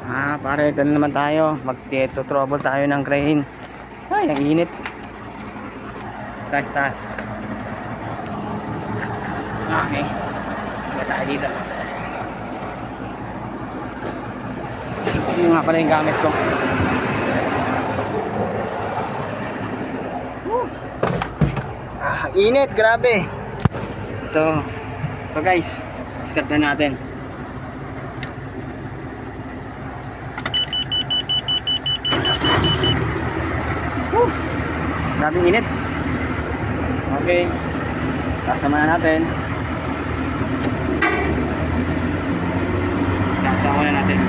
Pare, ito na naman tayo. Mag-trouble tayo ng crane. Ay, ang init. Taas. Okay. Wala tayo dito. Ito nga pala yung gamit ko. Init, grabe. So, ito guys, start na natin. Grabe init. Okay, taas naman na natin. Taas na natin.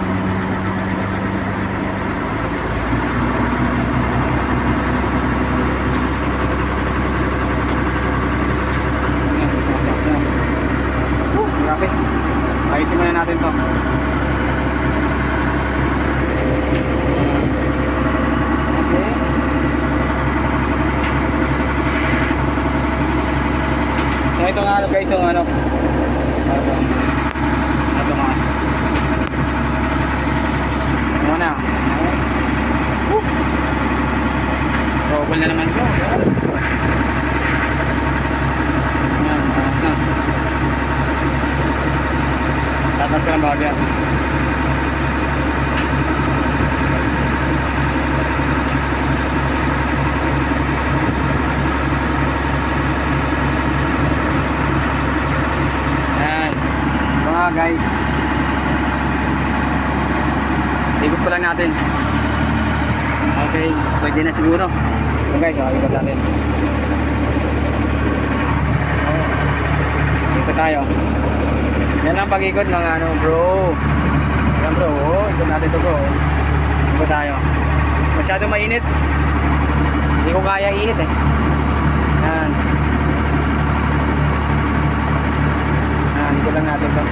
Grabe. Ayusin muna natin to. Okay. So ito nga guys yung ano. Tumaas. Muna. Trouble na naman ko. Yan, taas na. Tatas ko ng bagay. Ayan. Mga guys. Ikot ko lang natin. Okay. Pwede na siguro. So guys, ikot natin. Ikot tayo. Yan ang pag-ikot ng ano bro. Yan bro, ikot natin ito bro. Ikot tayo. Masyado mainit. Hindi ko kaya init eh. Yan. Yan, ikot lang natin ito.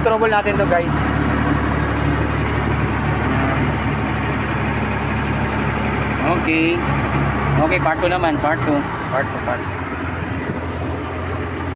Trouble natin to guys. Okay. Okay, part 2 naman, part 2.